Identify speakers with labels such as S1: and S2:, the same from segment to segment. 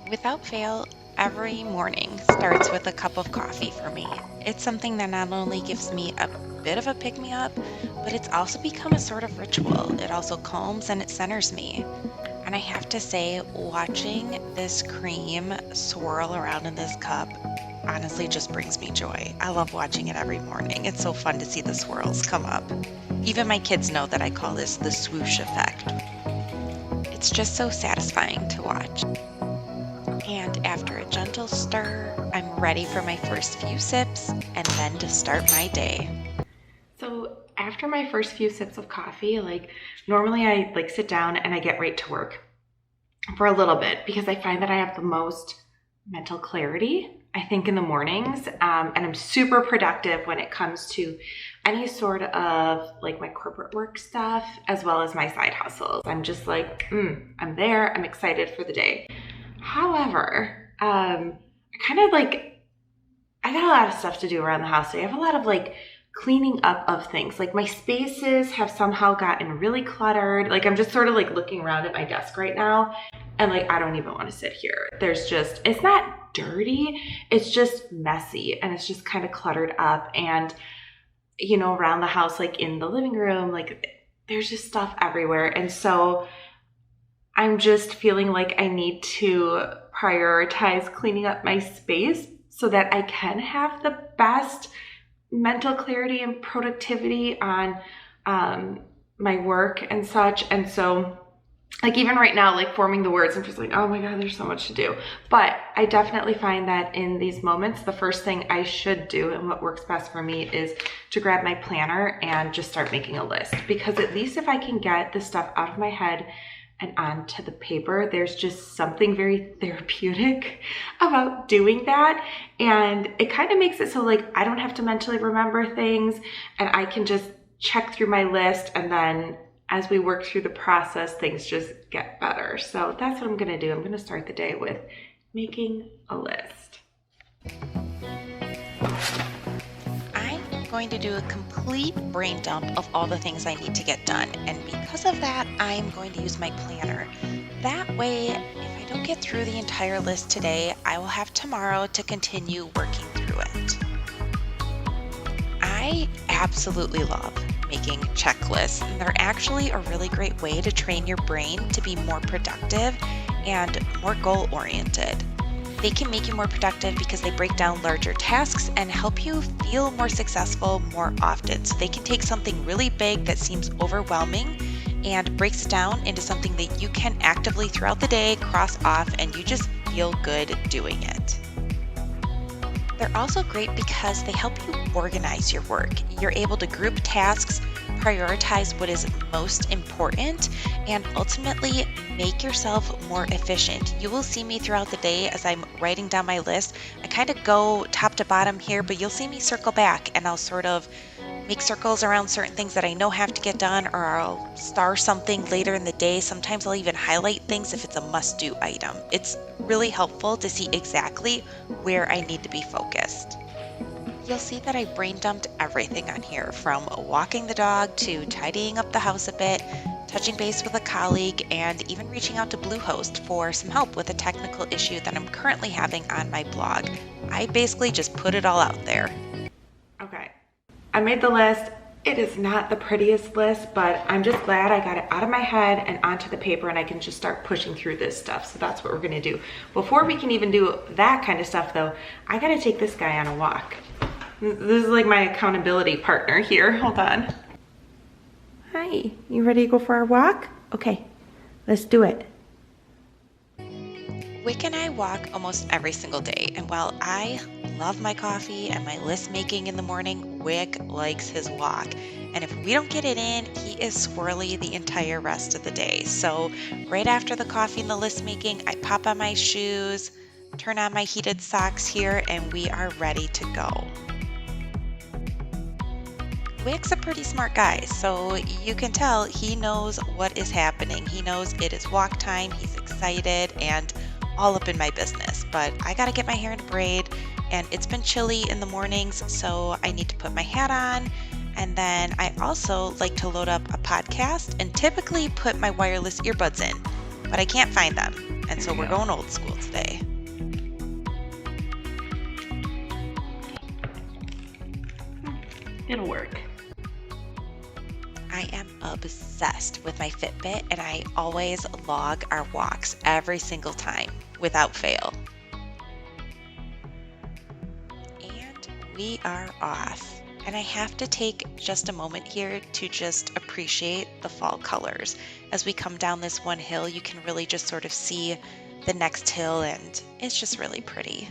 S1: Without fail, every morning starts with a cup of coffee for me. It's something that not only gives me a bit of a pick me up, but it's also become a sort of ritual. It also calms and it centers me. And I have to say, watching this cream swirl around in this cup honestly just brings me joy. I love watching it every morning. It's so fun to see the swirls come up. Even my kids know that I call this the swoosh effect. It's just so satisfying to watch. And after a gentle stir, I'm ready for my first few sips and then to start my day.
S2: So after my first few sips of coffee, normally I sit down and I get right to work for a little bit because I find that I have the most mental clarity, I think, in the mornings. And I'm super productive when it comes to any sort of my corporate work stuff as well as my side hustles. I'm just I'm there. I'm excited for the day. However, I got a lot of stuff to do around the house. So I have a lot of cleaning up of things. My spaces have somehow gotten really cluttered. I'm just sort of looking around at my desk right now and I don't even want to sit here. It's not dirty. It's just messy and it's just kind of cluttered up. And, around the house, in the living room, there's just stuff everywhere. And so I'm just feeling like I need to prioritize cleaning up my space so that I can have the best mental clarity and productivity on my work and such. And so even right now, forming the words, I'm just oh my God, there's so much to do. But I definitely find that in these moments, the first thing I should do and what works best for me is to grab my planner and just start making a list. Because at least if I can get the stuff out of my head and onto the paper, there's just something very therapeutic about doing that. And it kind of makes it so I don't have to mentally remember things and I can just check through my list. And then as we work through the process, things just get better. So that's what I'm gonna do. I'm gonna start the day with making a list.
S1: I'm going to do a complete brain dump of all the things I need to get done. And because of that, I'm going to use my planner. That way, if I don't get through the entire list today, I will have tomorrow to continue working through it. I absolutely love making checklists. They're actually a really great way to train your brain to be more productive and more goal-oriented. They can make you more productive because they break down larger tasks and help you feel more successful more often. So they can take something really big that seems overwhelming and breaks it down into something that you can actively throughout the day cross off and you just feel good doing it. They're also great because they help you organize your work. You're able to group tasks, prioritize what is most important, and ultimately make yourself more efficient. You will see me throughout the day as I'm writing down my list. I kind of go top to bottom here, but you'll see me circle back and I'll sort of make circles around certain things that I know have to get done, or I'll star something later in the day. Sometimes I'll even highlight things if it's a must-do item. It's really helpful to see exactly where I need to be focused. You'll see that I brain dumped everything on here, from walking the dog to tidying up the house a bit, touching base with a colleague, and even reaching out to Bluehost for some help with a technical issue that I'm currently having on my blog. I basically just put it all out there.
S2: Okay, I made the list. It is not the prettiest list, but I'm just glad I got it out of my head and onto the paper and I can just start pushing through this stuff. So that's what we're gonna do. Before we can even do that kind of stuff though, I gotta take this guy on a walk. This is my accountability partner here. Hold on. Hi, you ready to go for our walk? Okay, let's do it.
S1: Wick and I walk almost every single day, and while I love my coffee and my list making in the morning, Wick likes his walk. And if we don't get it in, he is squirrely the entire rest of the day. So right after the coffee and the list making, I pop on my shoes, turn on my heated socks here, and we are ready to go. Wick's a pretty smart guy, so you can tell he knows what is happening. He knows it is walk time, he's excited, and all up in my business. But I gotta get my hair in a braid, and it's been chilly in the mornings, so I need to put my hat on. And then I also like to load up a podcast and typically put my wireless earbuds in. but I can't find them. And so we're going old school today.
S2: It'll work.
S1: I am obsessed with my Fitbit, and I always log our walks every single time without fail. And we are off. And I have to take just a moment here to just appreciate the fall colors. As we come down this one hill, you can really just sort of see the next hill, and it's just really pretty.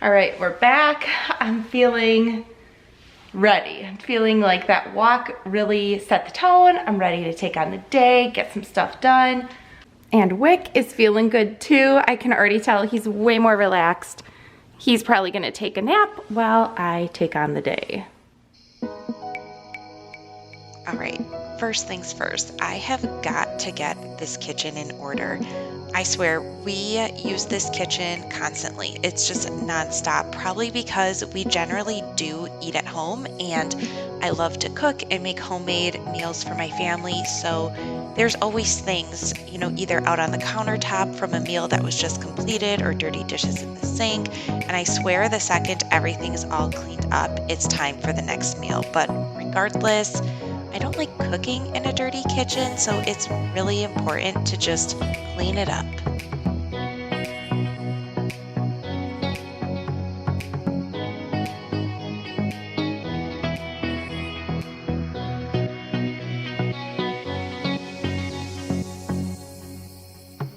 S2: All right, we're back. I'm feeling ready. I'm feeling like that walk really set the tone. I'm ready to take on the day, get some stuff done. And Wick is feeling good too. I can already tell he's way more relaxed. He's probably gonna take a nap while I take on the day.
S1: All right, first things first, I have got to get this kitchen in order. I swear, we use this kitchen constantly. It's just nonstop, probably because we generally do eat at home, and I love to cook and make homemade meals for my family. So there's always things, either out on the countertop from a meal that was just completed or dirty dishes in the sink. And I swear the second everything is all cleaned up, it's time for the next meal. But regardless, I don't like cooking in a dirty kitchen, so it's really important to just clean it up.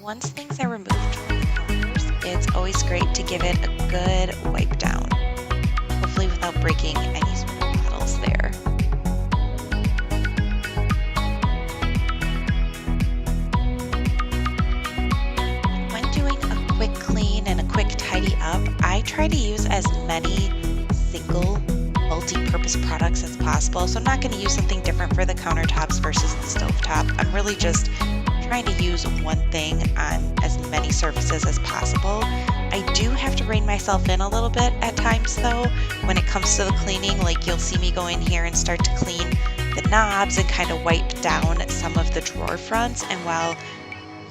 S1: Once things are removed from the counters, it's always great to give it a good wipe down, hopefully without breaking any sort of bottles there. I try to use as many single multi-purpose products as possible. So I'm not going to use something different for the countertops versus the stovetop. I'm really just trying to use one thing on as many surfaces as possible. I do have to rein myself in a little bit at times though. When it comes to the cleaning, like you'll see me go in here and start to clean the knobs and kind of wipe down some of the drawer fronts. And while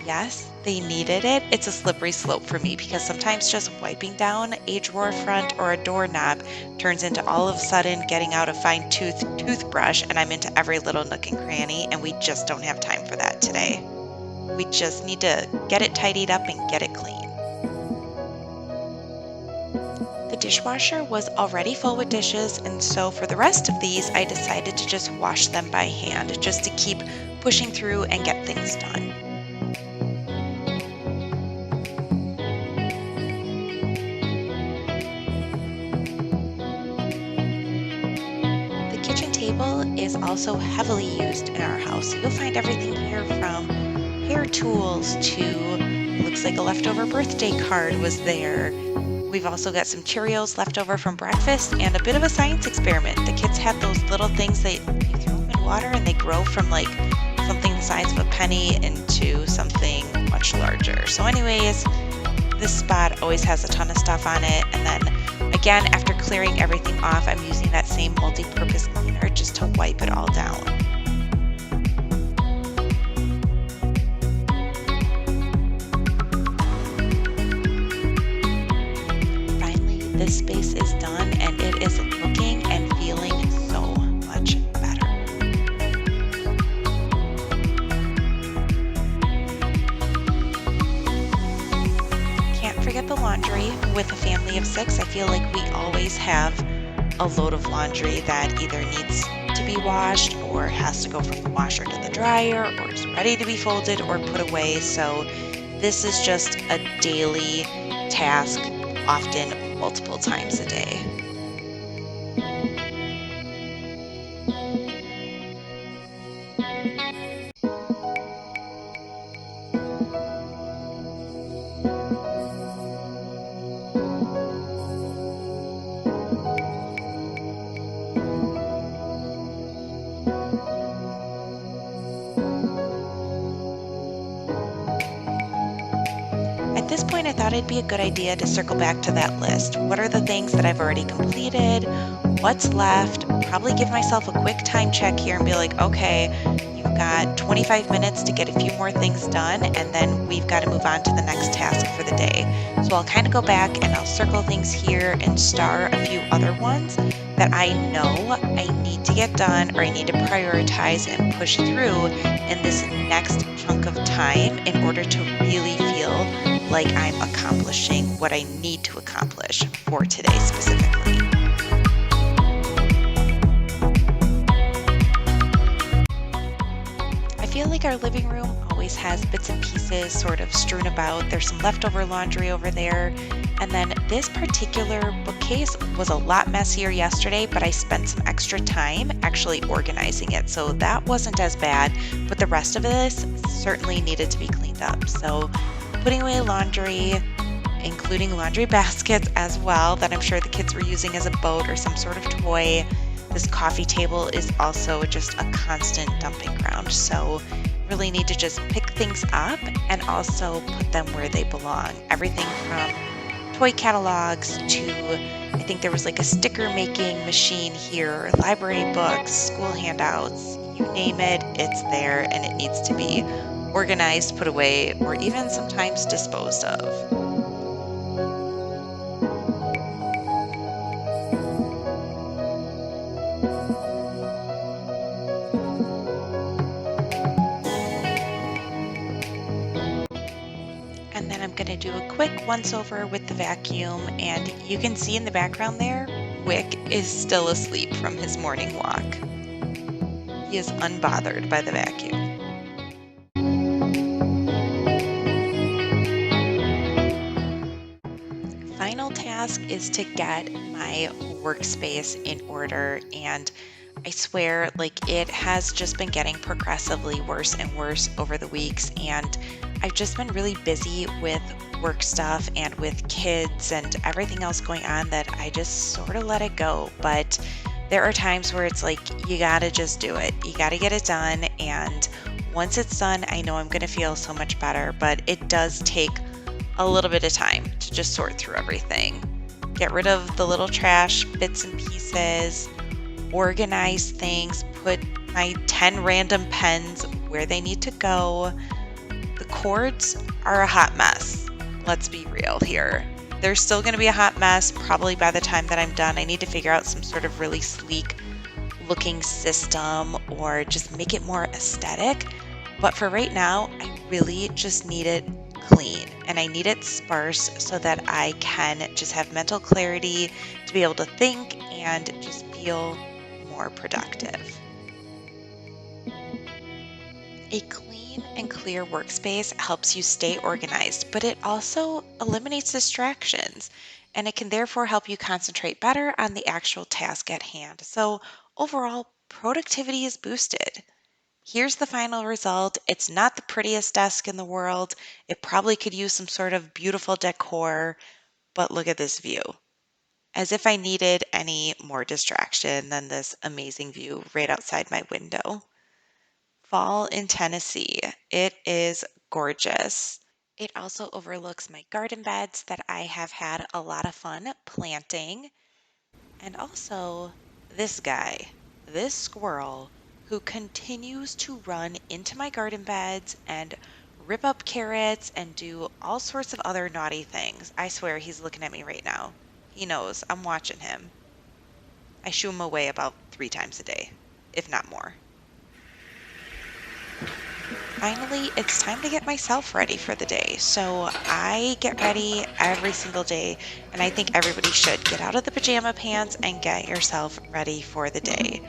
S1: yes, they needed it, it's a slippery slope for me because sometimes just wiping down a drawer front or a doorknob turns into all of a sudden getting out a fine toothbrush and I'm into every little nook and cranny, and we just don't have time for that today. We just need to get it tidied up and get it clean. The dishwasher was already full with dishes, and so for the rest of these, I decided to just wash them by hand just to keep pushing through and get things done. Is also heavily used in our house. You'll find everything here from hair tools to looks like a leftover birthday card was there. We've also got some Cheerios left over from breakfast and a bit of a science experiment. The kids had those little things that you throw them in water and they grow from like something the size of a penny into something much larger. So anyways, this spot always has a ton of stuff on it. And then again, after clearing everything off, I'm using that same multi-purpose cleaner just to wipe it all down. Finally, this space is done and it is looking and feeling so much better. Can't forget the laundry. With a family of 6, I feel like we always have a load of laundry that either needs to be washed or has to go from the washer to the dryer or is ready to be folded or put away. So this is just a daily task, often multiple times a day. At this point, I thought it'd be a good idea to circle back to that list. What are the things that I've already completed? What's left? Probably give myself a quick time check here and be like, okay, you've got 25 minutes to get a few more things done, and then we've got to move on to the next task for the day. So I'll kind of go back and I'll circle things here and star a few other ones that I know I need to get done or I need to prioritize and push through in this next chunk of time in order to really feel like I'm accomplishing what I need to accomplish for today specifically. I feel like our living room always has bits and pieces sort of strewn about. There's some leftover laundry over there. And then this particular bookcase was a lot messier yesterday, but I spent some extra time actually organizing it. So that wasn't as bad, but the rest of this certainly needed to be cleaned up. So putting away laundry, including laundry baskets as well, that I'm sure the kids were using as a boat or some sort of toy. This coffee table is also just a constant dumping ground. So really need to just pick things up and also put them where they belong. Everything from toy catalogs to, I think there was like a sticker making machine here, library books, school handouts, you name it, it's there and it needs to be organized, put away, or even sometimes disposed of. And then I'm going to do a quick once over with the vacuum, and you can see in the background there, Wick is still asleep from his morning walk. He is unbothered by the vacuum. Final task is to get my workspace in order, and I swear, like, it has just been getting progressively worse and worse over the weeks, and I've just been really busy with work stuff and with kids and everything else going on that I just sort of let it go. But there are times where it's like, you gotta just do it. You gotta get it done, and once it's done, I know I'm gonna feel so much better, but it does take a little bit of time to just sort through everything. Get rid of the little trash bits and pieces, organize things, put my 10 random pens where they need to go. The cords are a hot mess. Let's be real here. They're still going to be a hot mess probably by the time that I'm done. I need to figure out some sort of really sleek looking system or just make it more aesthetic. But for right now, I really just need it clean and I need it sparse so that I can just have mental clarity to be able to think and just feel more productive. A clean and clear workspace helps you stay organized, but it also eliminates distractions and it can therefore help you concentrate better on the actual task at hand. So overall, productivity is boosted. Here's the final result. It's not the prettiest desk in the world. It probably could use some sort of beautiful decor, but look at this view. As if I needed any more distraction than this amazing view right outside my window. Fall in Tennessee. It is gorgeous. It also overlooks my garden beds that I have had a lot of fun planting. And also this guy, this squirrel, who continues to run into my garden beds and rip up carrots and do all sorts of other naughty things. I swear he's looking at me right now. He knows I'm watching him. I shoo him away about 3 times a day, if not more. Finally, it's time to get myself ready for the day. So I get ready every single day, and I think everybody should get out of the pajama pants and get yourself ready for the day.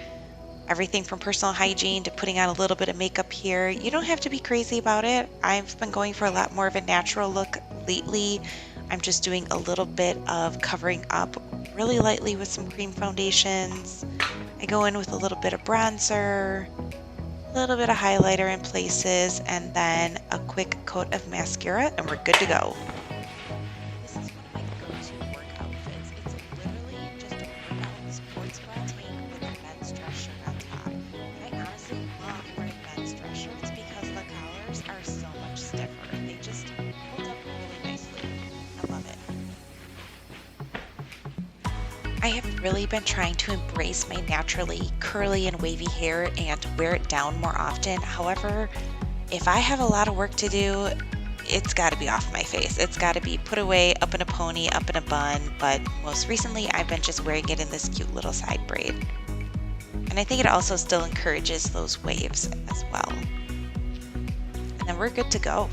S1: Everything from personal hygiene to putting on a little bit of makeup here. You don't have to be crazy about it. I've been going for a lot more of a natural look lately. I'm just doing a little bit of covering up really lightly with some cream foundations. I go in with a little bit of bronzer, a little bit of highlighter in places, and then a quick coat of mascara, and we're good to go. This is one of my go-to work outfits. It's literally just a workout sports bra tank with a men's dress shirt on top. And I honestly love wearing men's dress shirts I have really been trying to embrace my naturally curly and wavy hair and wear it down more often. However, if I have a lot of work to do, it's got to be off my face. It's got to be put away, up in a pony, up in a bun, but most recently I've been just wearing it in this cute little side braid. And I think it also still encourages those waves as well. And then we're good to go.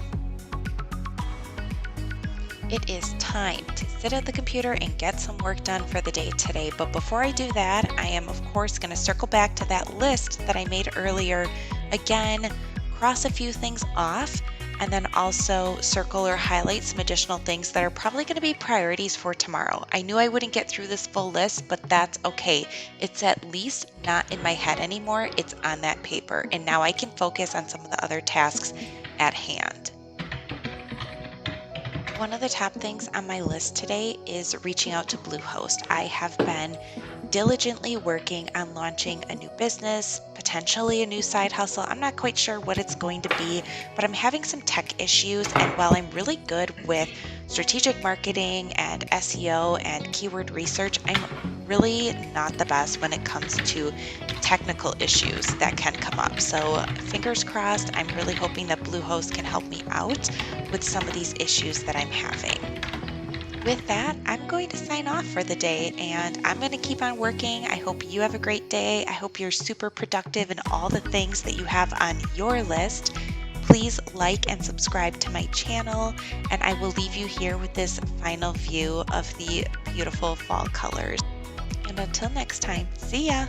S1: It is time to sit at the computer and get some work done for the day today. But before I do that, I am of course going to circle back to that list that I made earlier. Again, cross a few things off, and then also circle or highlight some additional things that are probably going to be priorities for tomorrow. I knew I wouldn't get through this full list, but that's okay. It's at least not in my head anymore. It's on that paper, and now I can focus on some of the other tasks at hand. One of the top things on my list today is reaching out to Bluehost. I have been diligently working on launching a new business, potentially a new side hustle. I'm not quite sure what it's going to be, but I'm having some tech issues. And while I'm really good with strategic marketing and SEO and keyword research, I'm really not the best when it comes to technical issues that can come up. So fingers crossed, I'm really hoping that Bluehost can help me out with some of these issues that I'm having. With that, I'm going to sign off for the day, and I'm going to keep on working. I hope you have a great day. I hope you're super productive in all the things that you have on your list. Please like and subscribe to my channel, and I will leave you here with this final view of the beautiful fall colors. And until next time, see ya!